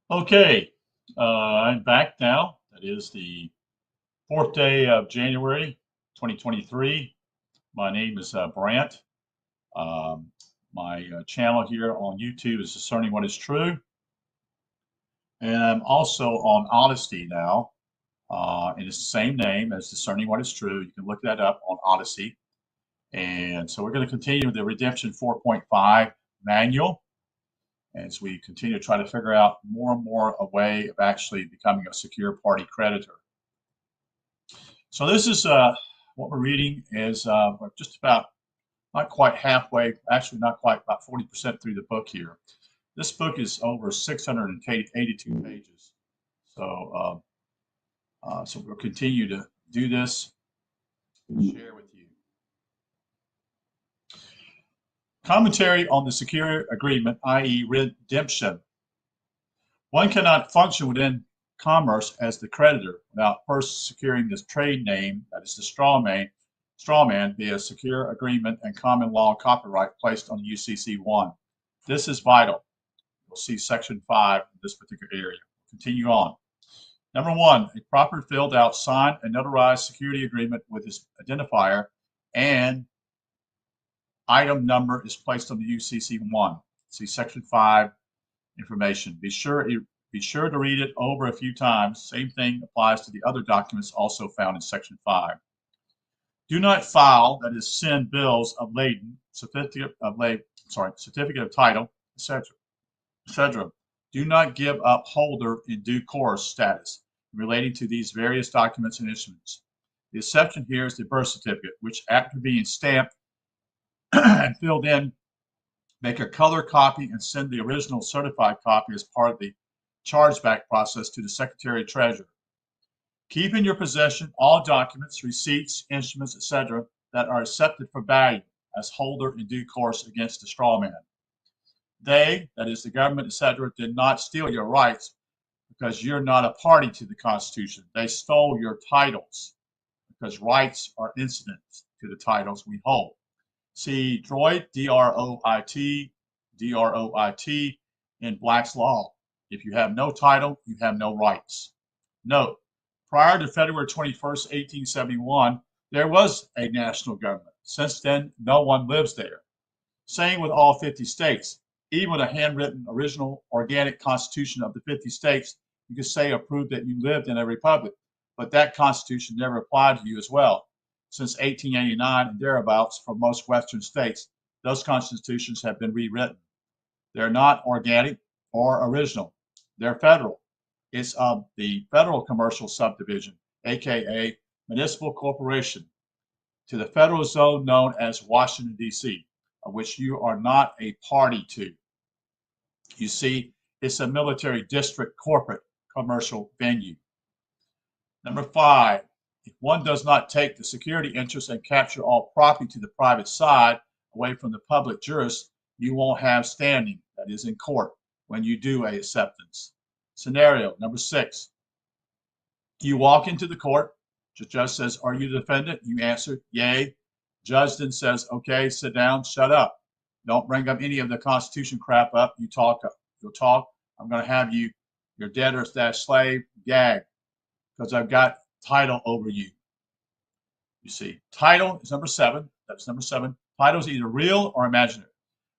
Okay, I'm back now. That is the fourth day of January 2023. My name is Brant. Um, my channel here on YouTube is Discerning What Is True. And I'm also on Odyssey now. And it's the same name as Discerning What Is True. You can look that up on Odyssey. And so we're going to continue with the Redemption 4.5 manual as we continue to try to figure out more and more a way of actually becoming a secure party creditor. So this is what we're reading is we're just about not quite halfway, actually not quite, about 40% through the book here. This book is over 682 pages. So we'll continue to do this and share with you. Commentary on the secure agreement, i.e. redemption. One cannot function within commerce as the creditor without first securing the trade name, that is the straw man, via secure agreement and common law copyright placed on UCC1. This is vital. We'll see section 5 in this particular area. Continue on. Number 1, a proper filled out signed and notarized security agreement with its identifier and item number is placed on the UCC1. See section 5 information. Be sure to read it over a few times. Same thing applies to the other documents also found in section 5. Do not file, that is, send bills of lading, certificate of title, etc. Do not give up holder in due course status relating to these various documents and instruments. The exception here is the birth certificate, which after being stamped and filled in, make a color copy and send the original certified copy as part of the chargeback process to the Secretary of Treasury. Keep in your possession all documents, receipts, instruments, etc. that are accepted for value as holder in due course against the straw man. They, that is the government, etc., did not steal your rights because you're not a party to the Constitution. They stole your titles because rights are incident to the titles we hold. See Droit, D-R-O-I-T, in Black's Law. If you have no title, you have no rights. Note, prior to February 21st, 1871, there was a national government. Since then, no one lives there. Same with all 50 states. Even with a handwritten original organic constitution of the 50 states, you could say or prove that you lived in a republic, but that constitution never applied to you as well. Since 1889 and thereabouts for most Western states, those constitutions have been rewritten. They're not organic or original. They're federal. It's of the Federal Commercial Subdivision, aka Municipal Corporation, to the federal zone known as Washington, D.C., of which you are not a party to. You see, it's a military district corporate commercial venue. Number 5, if one does not take the security interest and capture all property to the private side away from the public jurist, you won't have standing, that is in court, when you do a acceptance. Scenario number 6, you walk into the court, the judge says, are you the defendant? You answer, yay. Judge then says, okay, sit down, shut up. Don't bring up any of the Constitution crap up. You talk up. You'll talk. I'm going to have you, your debtor / slave, gag, because I've got title over you. You see, title is number 7. That's number 7. Title is either real or imaginary.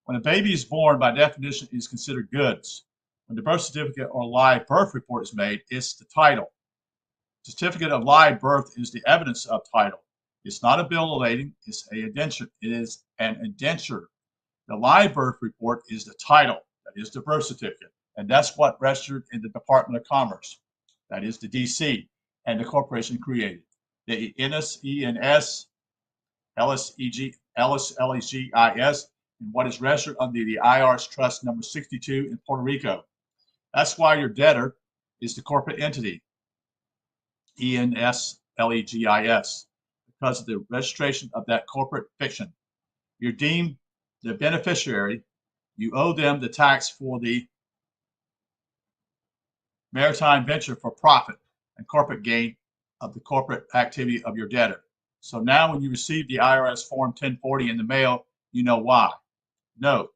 When a baby is born, by definition, it is considered goods. When the birth certificate or live birth report is made, it's the title. Certificate of live birth is the evidence of title. It's not a bill of lading, it's an indenture. It is an indenture. The live birth report is the title, that is the birth certificate, and that's what registered in the Department of Commerce, that is the DC, and the corporation created. The NSENS, LSLEGIS, and what is registered under the IRS Trust number 62 in Puerto Rico. That's why your debtor is the corporate entity, ENSLEGIS, because of the registration of that corporate fiction. You're deemed the beneficiary. You owe them the tax for the maritime venture for profit and corporate gain of the corporate activity of your debtor. So now when you receive the IRS Form 1040 in the mail, you know why. Note,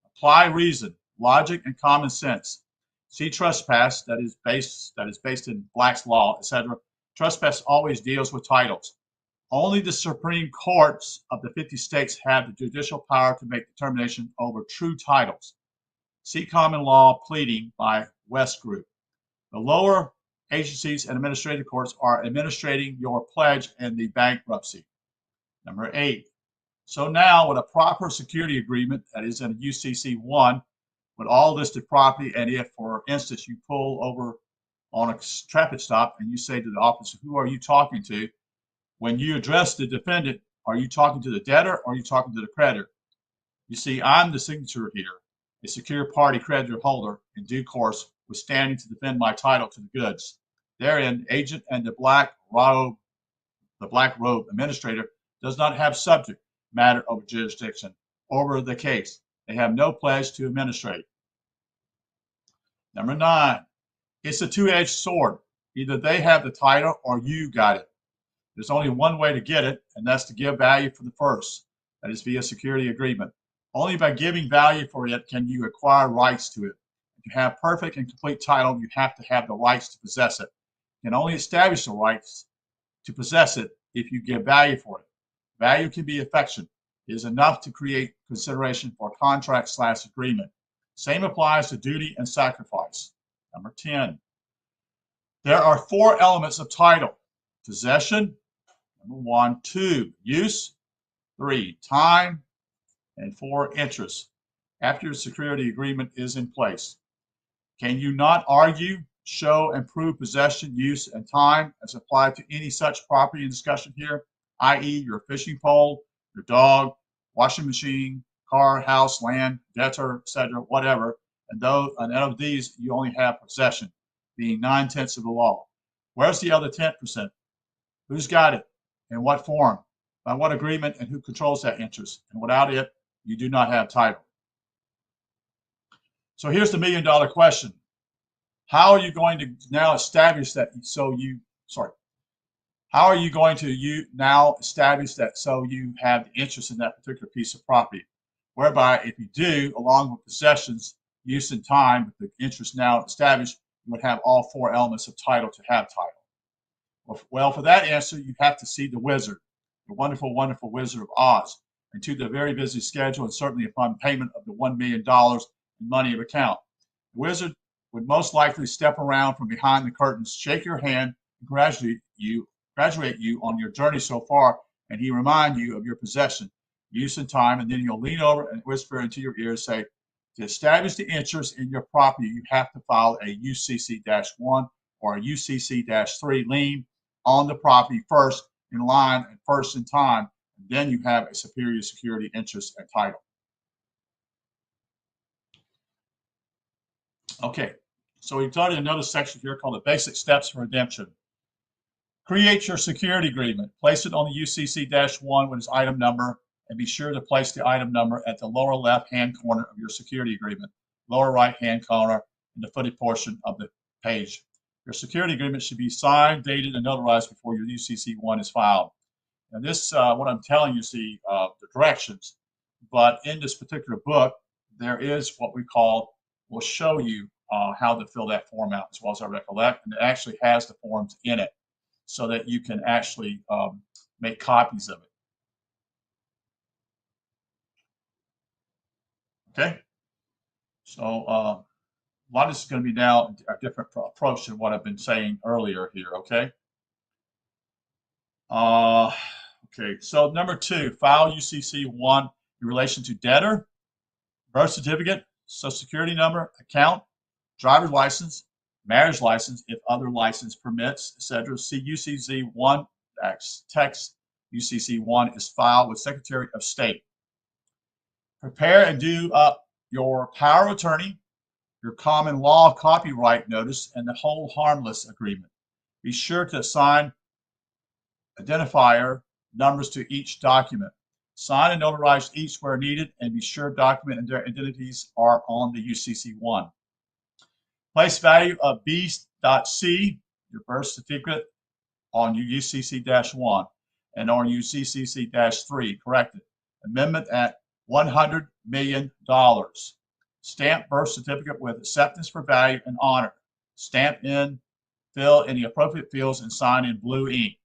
apply reason, logic, and common sense. See trespass, that is based in Black's law, etc. Trespass always deals with titles. Only the Supreme Courts of the 50 states have the judicial power to make determination over true titles. See common law pleading by West Group. The lower agencies and administrative courts are administrating your pledge in the bankruptcy. Number 8. So now with a proper security agreement that is in UCC1 with all listed property, and if, for instance, you pull over on a traffic stop and you say to the officer, who are you talking to? When you address the defendant, are you talking to the debtor or are you talking to the creditor? You see, I'm the signature here, a secure party creditor holder in due course with standing to defend my title to the goods. Therein, agent and the black robe administrator does not have subject matter over jurisdiction over the case. They have no pledge to administrate. Number 9, it's a two-edged sword. Either they have the title or you got it. There's only one way to get it, and that's to give value for the first. That is via security agreement. Only by giving value for it can you acquire rights to it. If you have perfect and complete title, you have to have the rights to possess it. You can only establish the rights to possess it if you give value for it. Value can be affection. It is enough to create consideration for a contract/agreement. Same applies to duty and sacrifice. Number 10. There are 4 elements of title. Possession, number 1. 2, use. 3, time. And 4, interest. After your security agreement is in place. Can you not argue, show, and prove possession, use, and time as applied to any such property in discussion here, i.e. your fishing pole, your dog, washing machine, car, house, land, debtor, etc., whatever, and of these you only have possession, being 9/10 of the law. Where's the other 10%? Who's got it? In what form? By what agreement, and who controls that interest? And without it, you do not have title. So here's the million-dollar question. How are you going to now establish that how are you going to now establish that so you have the interest in that particular piece of property? Whereby, if you do, along with possessions, use, and time, with the interest now established, you would have all 4 elements of title to have title. Well, for that answer, you have to see the wizard, the wonderful, wonderful Wizard of Oz, and to the very busy schedule, and certainly upon payment of the $1 million in money of account. The wizard would most likely step around from behind the curtains, shake your hand, and graduate you on your journey so far, and he remind you of your possession, use, and time, and then he'll lean over and whisper into your ear, say, to establish the interest in your property, you have to file a UCC-1 or a UCC-3 lien on the property first in line and first in time, and then you have a superior security interest and title. Okay, so we've done another section here called the basic steps for redemption. Create your security agreement. Place it on the UCC-1 with its item number, and be sure to place the item number at the lower left-hand corner of your security agreement, lower right-hand corner, in the footed portion of the page. Your security agreement should be signed, dated, and notarized before your UCC-1 is filed. And this, what I'm telling you, see the directions, but in this particular book, there is what we call, we'll show you how to fill that form out as well as I recollect, and it actually has the forms in it so that you can actually make copies of it. Okay, so a lot of this is going to be now a different approach than what I've been saying earlier here. Okay. Okay. So number 2, file UCC-1 in relation to debtor, birth certificate, social security number, account, driver's license, marriage license, if other license permits, etc. See UCC-1 text. UCC-1 is filed with Secretary of State. Prepare and do up your power of attorney, your common law copyright notice, and the hold harmless agreement. Be sure to assign identifier numbers to each document. Sign and notarize each where needed, and be sure document and their identities are on the UCC-1. Place value of B.C, your birth certificate, on your UCC-1 and on UCC-3, corrected. Amendment at $100 million. Stamp birth certificate with acceptance for value and honor. Stamp in, fill in the appropriate fields, and sign in blue ink.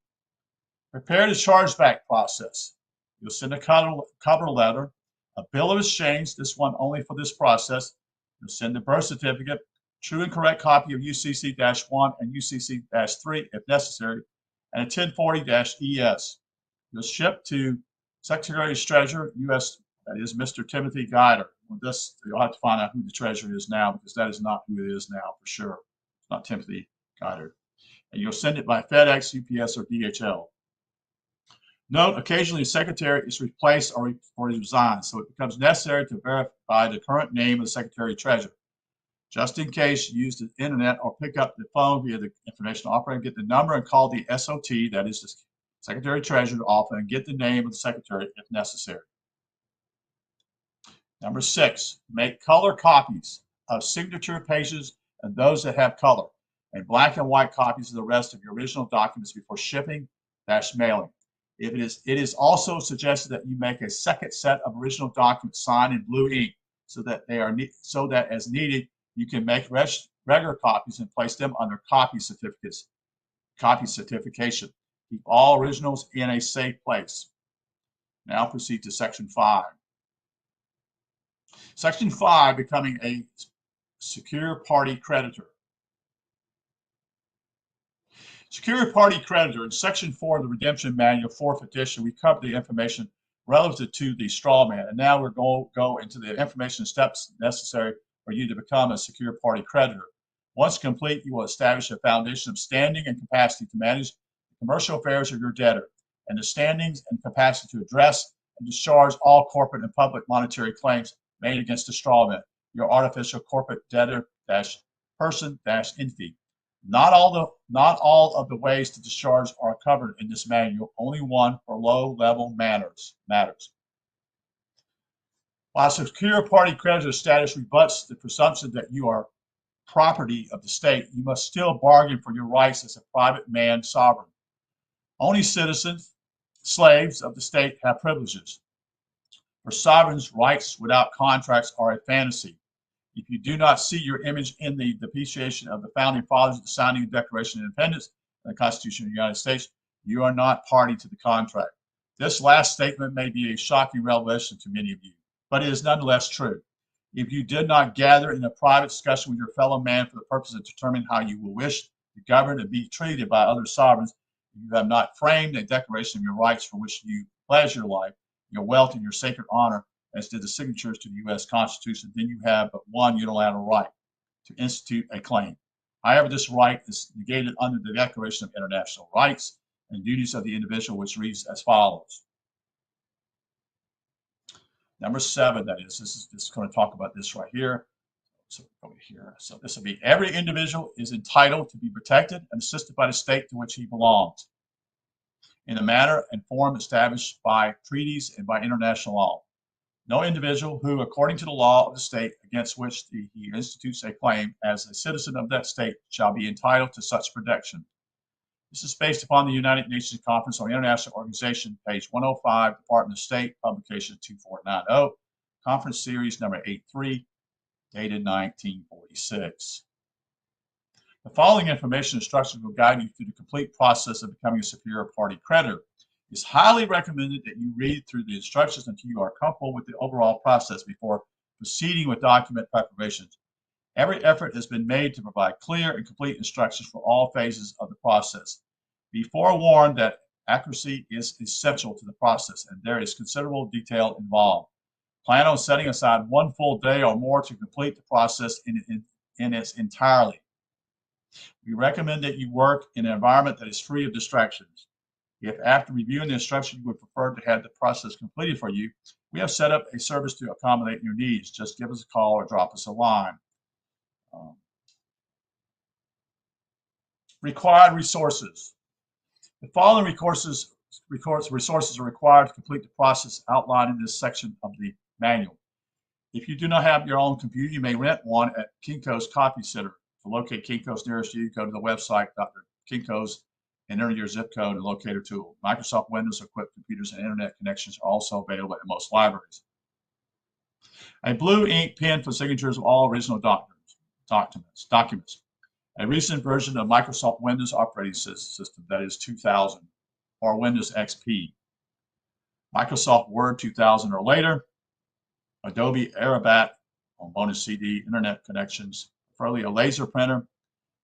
Prepare the chargeback process. You'll send a cover letter, a bill of exchange, this one only for this process. You'll send the birth certificate, true and correct copy of UCC-1 and UCC-3 if necessary, and a 1040-ES. You'll ship to Secretary of Treasury, U.S., that is Mr. Timothy Guider. Well, this, you'll have to find out who the treasurer is now, because that is not who it is now for sure. It's not Timothy Guider. And you'll send it by FedEx, UPS, or DHL. Note, occasionally the secretary is replaced or resigned, so it becomes necessary to verify the current name of the Secretary of Treasury. Just in case, use the internet or pick up the phone via the information operator, get the number and call the SOT, that is the Secretary of Treasury office, and get the name of the secretary if necessary. Number 6, make color copies of signature pages and those that have color, and black and white copies of the rest of your original documents before shipping/mailing. It is also suggested that you make a second set of original documents signed in blue ink, so that as needed you can make regular copies and place them under copy certification. Keep all originals in a safe place. Now proceed to Section 5. Section 5, becoming a secure party creditor. Secure party creditor. In Section 4 of the Redemption Manual, 4th edition, we covered the information relative to the straw man, and now we're going to go into the information steps necessary for you to become a secure party creditor. Once complete, you will establish a foundation of standing and capacity to manage the commercial affairs of your debtor, and the standings and capacity to address and discharge all corporate and public monetary claims made against the straw man, your artificial corporate debtor-person-entity. Not all of the ways to discharge are covered in this manual. Only one for low-level matters. While secure party creditor status rebuts the presumption that you are property of the state, you must still bargain for your rights as a private man sovereign. Only citizens, slaves of the state have privileges. For sovereigns, rights without contracts are a fantasy. If you do not see your image in the depreciation of the founding fathers, the signing of the Declaration of Independence, and the Constitution of the United States, you are not party to the contract. This last statement may be a shocking revelation to many of you, but it is nonetheless true. If you did not gather in a private discussion with your fellow man for the purpose of determining how you will wish to govern and be treated by other sovereigns, if you have not framed a declaration of your rights for which you pledge your life, your wealth, and your sacred honor, as did the signatures to the U.S. Constitution, then you have but one unilateral right, to institute a claim. However, this right is negated under the Declaration of International Rights and Duties of the Individual, which reads as follows. Number 7, that is, this is going to talk about this right here. So over here. So this will be, every individual is entitled to be protected and assisted by the state to which he belongs, in a manner and form established by treaties and by international law. No individual who, according to the law of the state against which he institutes a claim as a citizen of that state, shall be entitled to such protection. This is based upon the United Nations Conference on International Organization, page 105, Department of State, publication 2490, conference series number 83, dated 1946. The following information instructions will guide you through the complete process of becoming a superior party creditor. It's highly recommended that you read through the instructions until you are comfortable with the overall process before proceeding with document preparations. Every effort has been made to provide clear and complete instructions for all phases of the process. Be forewarned that accuracy is essential to the process, and there is considerable detail involved. Plan on setting aside one full day or more to complete the process in its entirety. We recommend that you work in an environment that is free of distractions. If after reviewing the instructions you would prefer to have the process completed for you, we have set up a service to accommodate your needs. Just give us a call or drop us a line. Required resources. The following resources are required to complete the process outlined in this section of the manual. If you do not have your own computer, you may rent one at Kinko's Copy Center. To locate Kinko's nearest you, go to the website, Dr. Kinko's, and enter your zip code and locator tool. Microsoft Windows equipped computers and internet connections are also available at most libraries. A blue ink pen for signatures of all original documents. A recent version of Microsoft Windows operating system, that is 2000, or Windows XP. Microsoft Word 2000 or later. Adobe Acrobat on bonus CD, internet connections, preferably a laser printer.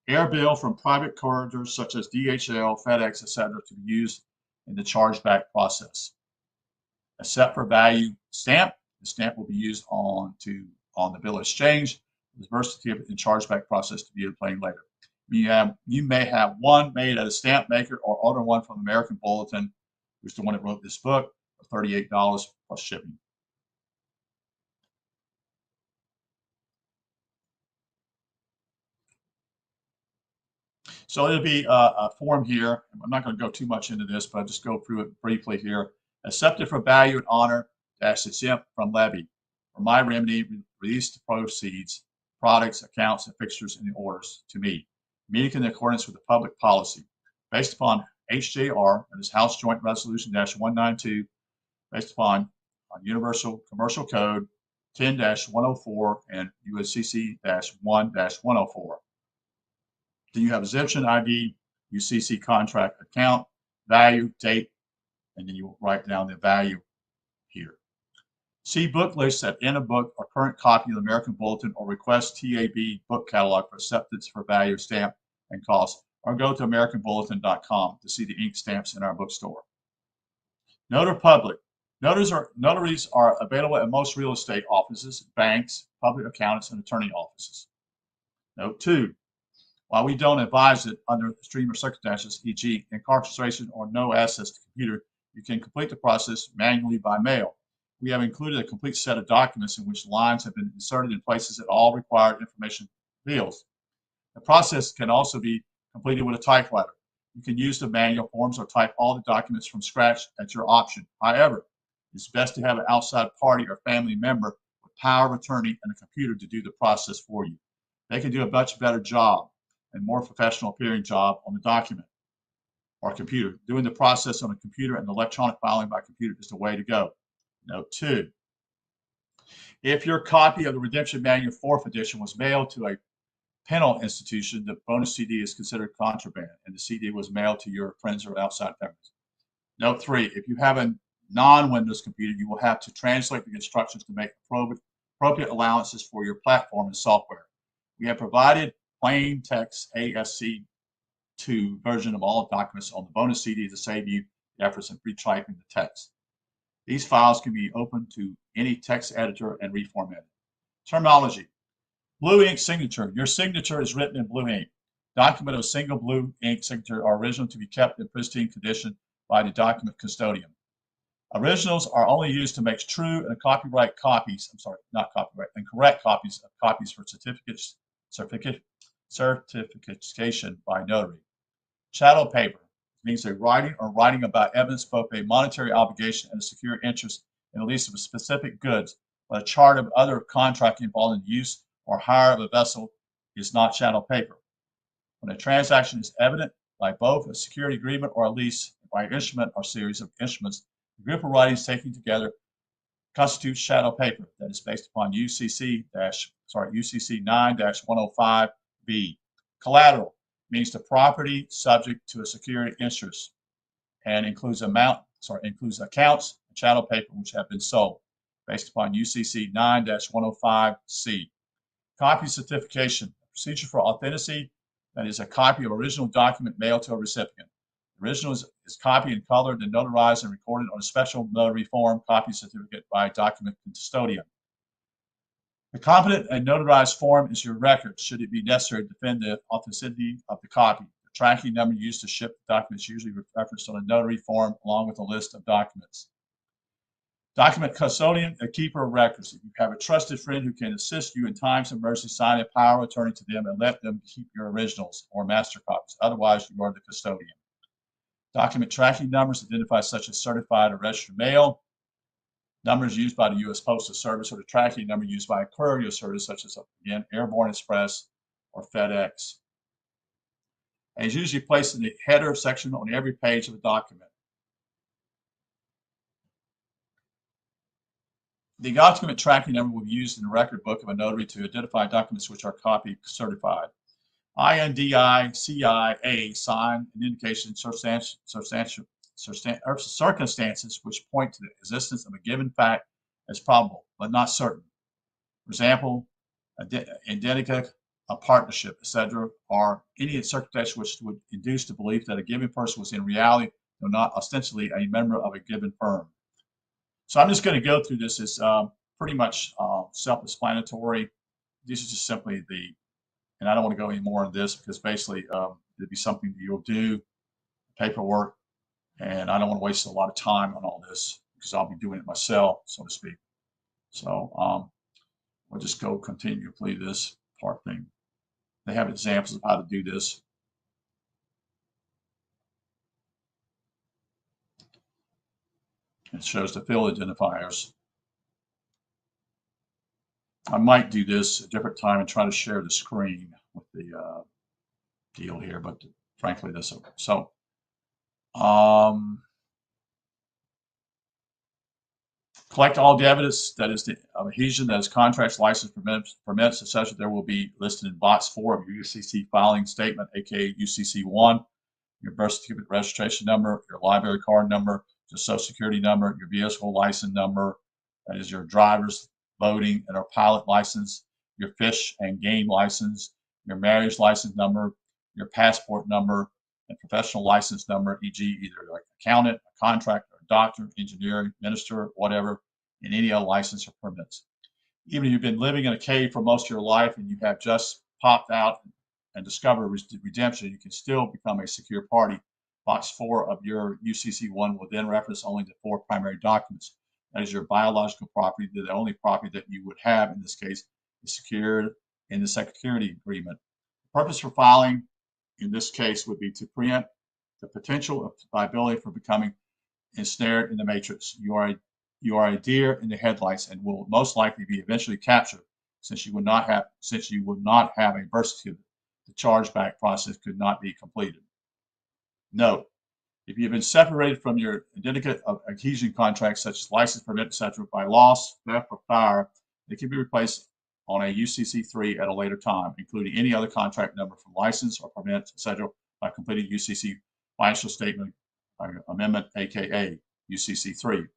Air bill from private couriers such as DHL, FedEx, etc., to be used in the chargeback process. A set for value stamp. The stamp will be used on the bill exchange. The birth certificate and chargeback process to be explained later. You may have one made at a stamp maker or order one from American Bulletin, who's the one that wrote this book, for $38 plus shipping. So it'll be a form here. I'm not going to go too much into this, but I'll just go through it briefly here. Accepted for value and honor dash exempt from levy. For my remedy, release the proceeds, products, accounts, and fixtures in the orders to me, meeting in accordance with the public policy. Based upon HJR, that is House Joint Resolution -192, based upon Universal Commercial Code 10-104 and USCC-1-104. Then you have exemption ID, UCC contract account, value, date, and then you write down the value here. See book lists at end of book or current copy of the American Bulletin, or request TAB book catalog for acceptance for value, stamp, and cost, or go to AmericanBulletin.com to see the ink stamps in our bookstore. Note of public. Notaries are available at most real estate offices, banks, public accountants, and attorney offices. Note 2. While we don't advise it under extreme circumstances, e.g. incarceration or no access to computer, you can complete the process manually by mail. We have included a complete set of documents in which lines have been inserted in places that all required information reveals. The process can also be completed with a typewriter. You can use the manual forms or type all the documents from scratch at your option. However, it's best to have an outside party or family member with power of attorney and a computer to do the process for you. They can do a much better job and more professional appearing job on the document or computer. Doing the process on a computer and electronic filing by computer is the way to go. Note 2. If your copy of the Redemption Manual 4th edition was mailed to a penal institution, the bonus CD is considered contraband, and the CD was mailed to your friends or outside families. Note 3. If you have a non-Windows computer, you will have to translate the instructions to make appropriate allowances for your platform and software. We have provided plain text ASC2 version of all documents on the bonus CD to save you the efforts of retyping the text. These files can be opened to any text editor and reformatted. Terminology. Blue ink signature. Your signature is written in blue ink. Document of a single blue ink signature are original to be kept in pristine condition by the document custodian. Originals are only used to make true and correct copies for certification by notary. Chattel paper means a writing or writing about evidence both a monetary obligation and a secure interest in the lease of specific goods, but a chart of other contract involving the use or hire of a vessel is not chattel paper. When a transaction is evident by both a security agreement or a lease by an instrument or series of instruments, the group of writings taken together constitutes chattel paper that is based upon UCC 9-105B. Collateral means the property subject to a security interest and includes accounts and chattel paper which have been sold based upon UCC 9-105C. Copy certification, a procedure for authenticity that is a copy of original document mailed to a recipient. The original is copied and colored and notarized and recorded on a special notary form copy certificate by a document custodian. The competent and notarized form is your record should it be necessary to defend the authenticity of the copy. The tracking number used to ship the documents usually referenced on a notary form along with a list of documents. Document custodian, a keeper of records. If you have a trusted friend who can assist you in times of emergency, sign a power of attorney to them and let them keep your originals or master copies. Otherwise, you are the custodian. Document tracking numbers identify such as certified or registered mail, numbers used by the U.S. Postal Service, or the tracking number used by a courier service such as, again, Airborne Express or FedEx. And is usually placed in the header section on every page of a document. The document tracking number will be used in the record book of a notary to identify documents which are copy certified. INDICIA sign an indication circumstances which point to the existence of a given fact as probable, but not certain. For example, indica, a partnership, etc., or any circumstance which would induce the belief that a given person was in reality, though not ostensibly, a member of a given firm. So I'm just going to go through this as pretty much self-explanatory. This is just simply and I don't want to go any more on this because basically it'd be something that you'll do, paperwork, and I don't want to waste a lot of time on all this because I'll be doing it myself, so to speak. So we'll just go continue to play this part thing. They have examples of how to do this. It shows the field identifiers. I might do this a different time and try to share the screen with the deal here, but frankly, this so. Collect all the evidence that is the adhesion, that is contracts, license, permits, etc. There will be listed in box 4 of your UCC filing statement, aka UCC 1. Your birth certificate registration number, your library card number, your social security number, your vehicle license number, that is your driver's, boating, and or pilot license, your fish and game license, your marriage license number, your passport number, and professional license number, e.g. either like accountant, a contractor, a doctor, engineer, minister, whatever, and any other license or permits. Even if you've been living in a cave for most of your life and you have just popped out and discover redemption, you can still become a secure party. Box 4 of your UCC1 will then reference only the 4 primary documents. That is your biological property, the only property that you would have in this case is secured in the security agreement. The purpose for filing in this case would be to preempt the potential of liability for becoming ensnared in the matrix. You are a deer in the headlights and will most likely be eventually captured since you would not have a birth certificate. The chargeback process could not be completed. Note, if you have been separated from your identicate of adhesion contracts such as license, permit, etc. by loss, theft, or fire, they can be replaced on a UCC3 at a later time, including any other contract number from license or permit, etc. by completing UCC financial statement amendment, aka UCC3.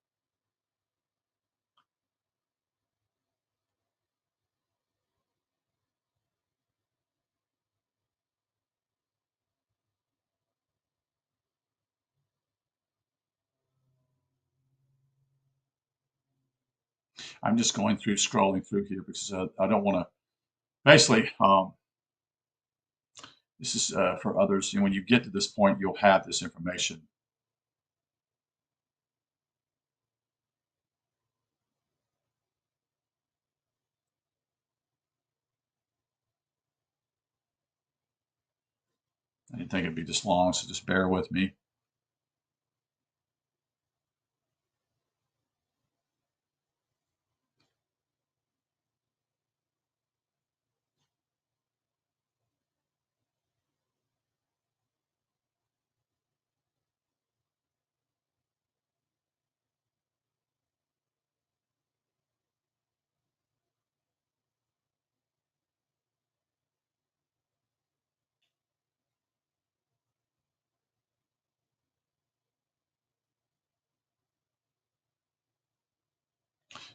I'm just going through, scrolling through here because I don't want to, basically, this is for others. When you get to this point, you'll have this information. I didn't think it'd be this long, so just bear with me.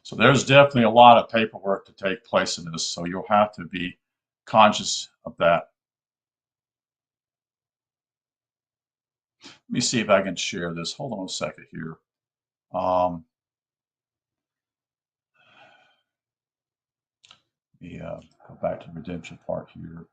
So there's definitely a lot of paperwork to take place in this, so you'll have to be conscious of that. Let me see if I can share this. Hold on a second here. Let me go back to the redemption part here.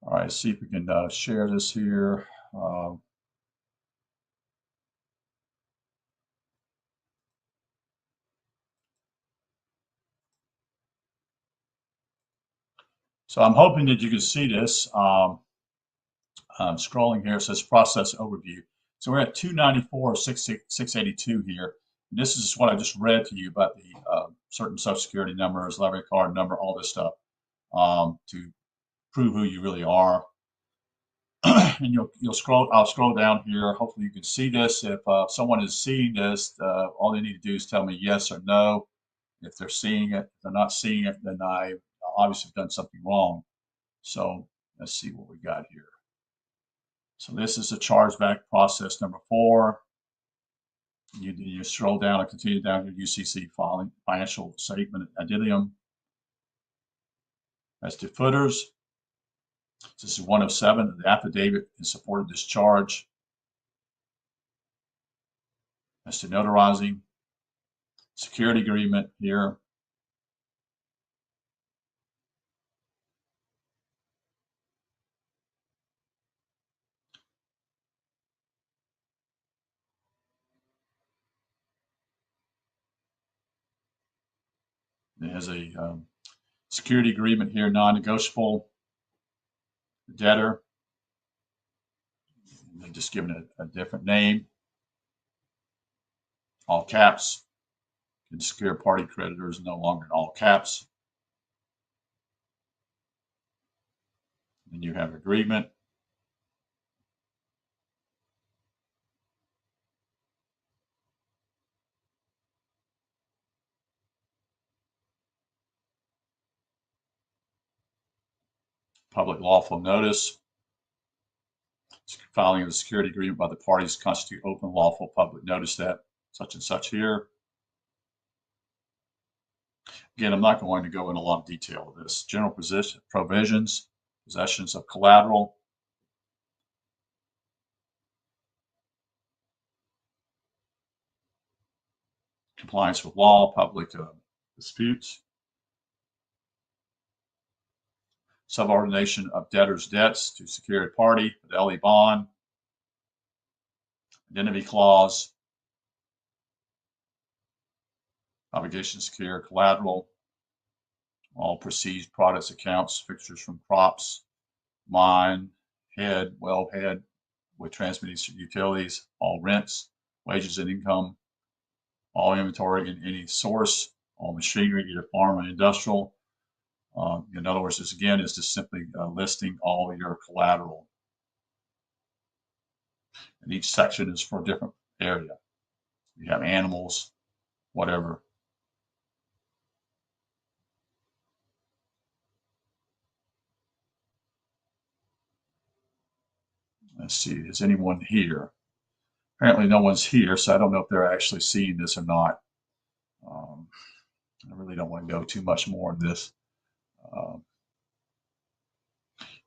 All right, see if we can share this here. So I'm hoping that you can see this. I'm scrolling here, it says process overview. So we're at 294,682 here. And this is what I just read to you about the certain Social Security numbers, levy card number, all this stuff to prove who you really are. And you'll scroll. I'll scroll down here. Hopefully, you can see this. If someone is seeing this, all they need to do is tell me yes or no. If they're seeing it, if they're not seeing it, then I obviously have done something wrong. So let's see what we got here. So this is the chargeback process number 4. You scroll down and continue down your UCC filing, financial statement addendum. As to footers, this is 1 of 7. The affidavit in support of discharge. As to notarizing, security agreement here. It has a security agreement here, non-negotiable. The debtor, they're just given a different name. All caps. And secure party creditors no longer in all caps. Then you have agreement. Public lawful notice. Filing of the security agreement by the parties constitute open lawful public notice that such and such here. Again, I'm not going to go into a lot of detail of this. General provisions, possessions of collateral. Compliance with law, public disputes. Subordination of debtors' debts to secured party, fidelity bond. Identity clause. Obligation to secure collateral. All proceeds, products, accounts, fixtures from crops, mine, head, wellhead with transmitting utilities, all rents, wages and income, all inventory in any source, all machinery, either farm or industrial. In other words, this again is just simply listing all of your collateral. And each section is for a different area. You have animals, whatever. Let's see, is anyone here? Apparently no one's here, so I don't know if they're actually seeing this or not. I really don't want to go too much more in this.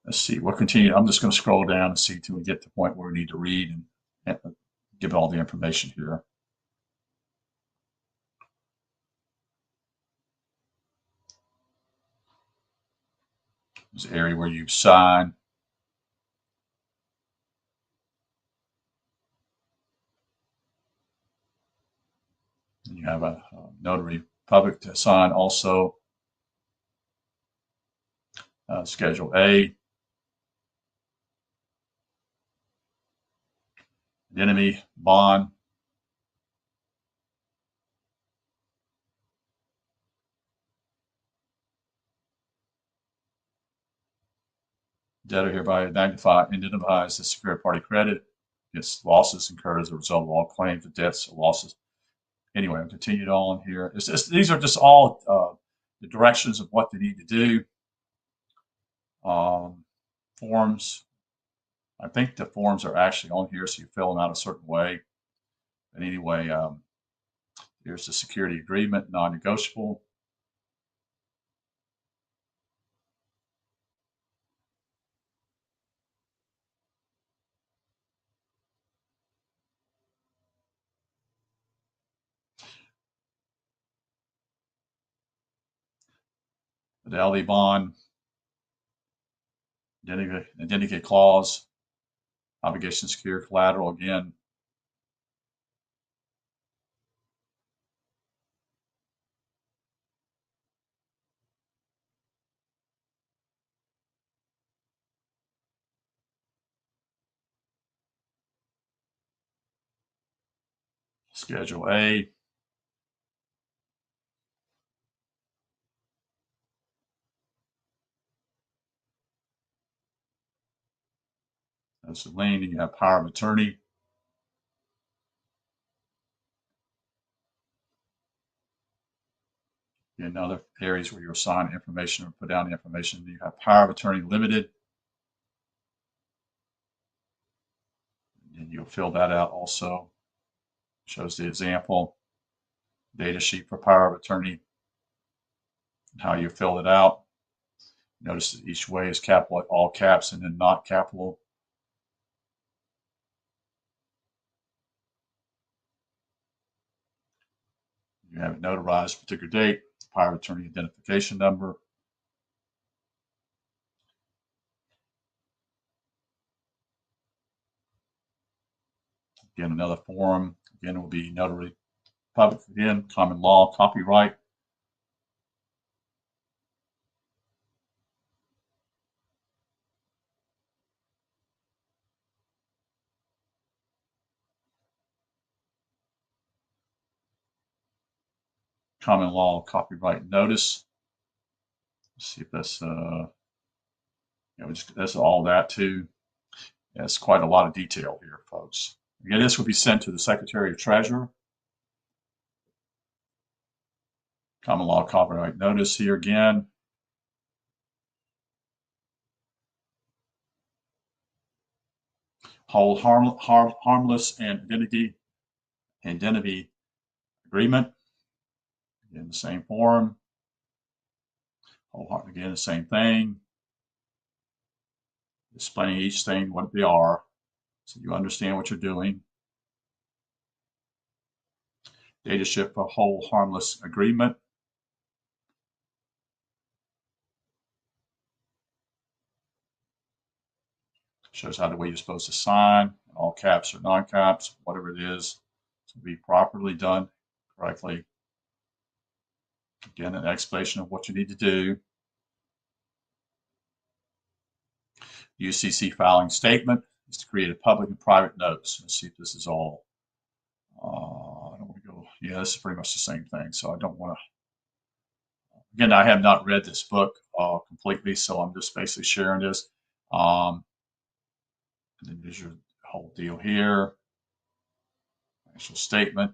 Let's see, we'll continue. I'm just going to scroll down and see until we get to the point where we need to read and give all the information here. There's an area where you sign. And you have a notary public to sign also. Schedule A. Identity bond. Debtor hereby identifies the secured party credit against losses incurred as a result of all claims of debts or losses. Anyway, I've continued on here. These are just all the directions of what they need to do. Forms. I think the forms are actually on here, so you fill them out a certain way. But anyway, here's the security agreement, non-negotiable. Fidelity bond, identity clause, obligation to secure collateral again. Schedule A. That's the lien, and you have power of attorney. In other areas where you assign information or put down information, you have power of attorney limited. And you'll fill that out also. Shows the example. Data sheet for power of attorney. How you fill it out. Notice that each way is capital, all caps, and then not capital. You have it notarized, particular date, power of attorney identification number. Again, another form. Again, it will be notary public. Again, common law, copyright. Common law, copyright notice. Let's see if that's that's all that too. Yeah, it's quite a lot of detail here, folks. Again, this would be sent to the Secretary of Treasury. Common law, copyright notice here again. Hold harmless and identity agreement. Again, the same form. Hold again, the same thing. Explaining each thing what they are, so you understand what you're doing. Data ship for hold harmless agreement. Shows how the way you're supposed to sign, all caps or non-caps, whatever it is, to be properly done correctly. Again, an explanation of what you need to do. UCC filing statement is to create a public and private notes. Let's see if this is all. I don't want to go. Yeah, this is pretty much the same thing. So I don't want to. Again, I have not read this book completely, so I'm just basically sharing this. And then there's your whole deal here. Financial statement.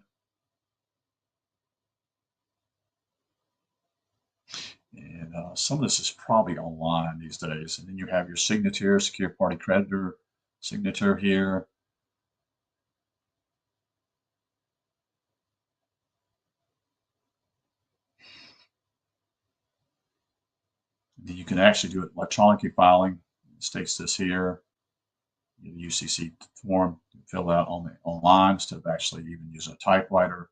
And some of this is probably online these days. And then you have your signature, secure party creditor signature here. You can actually do it electronically filing. It states this here. The UCC form fill out online instead of actually even using a typewriter.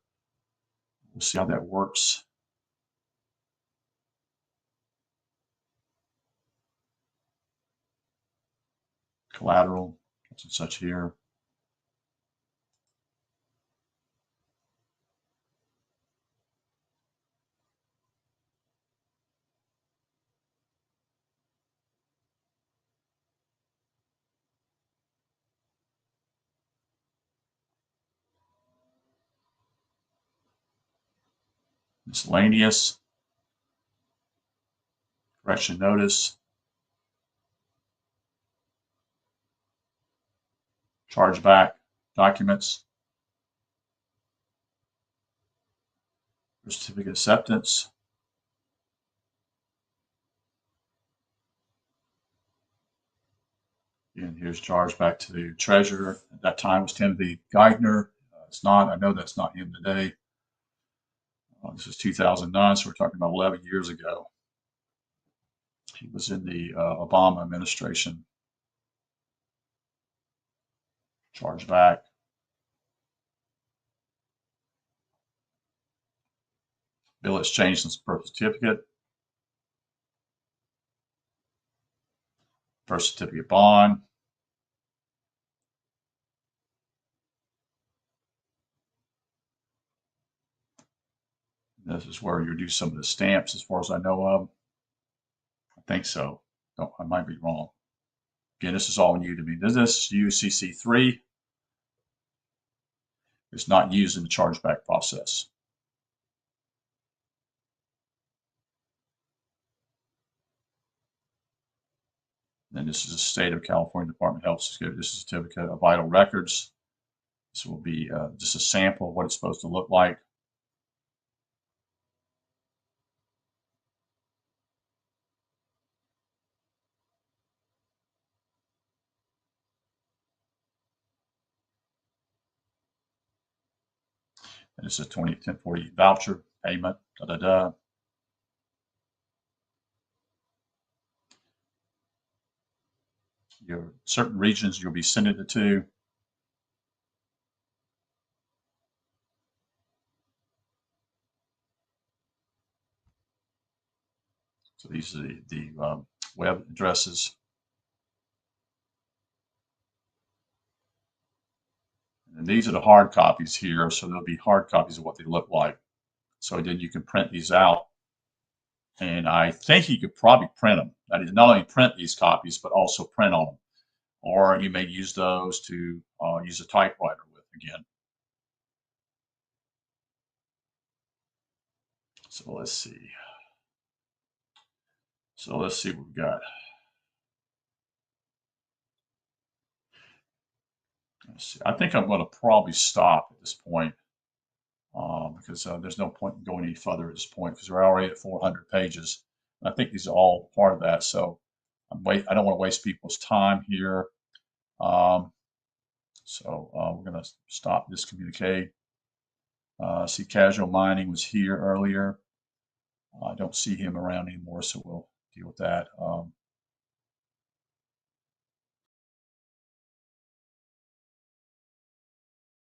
We'll see how that works. Collateral, such and such here. Miscellaneous. Correction notice. Chargeback documents. Certificate acceptance. And here's chargeback to the treasurer. At that time it was Timothy Geithner. It's not. I know that's not him today. This is 2009, so we're talking about 11 years ago. He was in the Obama administration. Chargeback. Bill exchange and birth certificate. Birth certificate bond. This is where you do some of the stamps, as far as I know of. I think so. No, I might be wrong. Again, this is all new to me. This is UCC 3. It's not used in the chargeback process. And this is the State of California Department of Health Security. This is a certificate of vital records. This will be just a sample of what it's supposed to look like. And it's a 1040 voucher payment. Your certain regions you'll be sending it to. So these are the web addresses. And these are the hard copies here. So there'll be hard copies of what they look like. So then you can print these out. And I think you could probably print them. That is, not only print these copies, but also print on them. Or you may use those to use a typewriter with again. So let's see. So let's see what we've got. Let's see. I think I'm going to probably stop at this point because there's no point in going any further at this point because we're already at 400 pages. And I think these are all part of that. So I don't want to waste people's time here. So we're going to stop this communique. See, Casual Mining was here earlier. I don't see him around anymore, so we'll deal with that.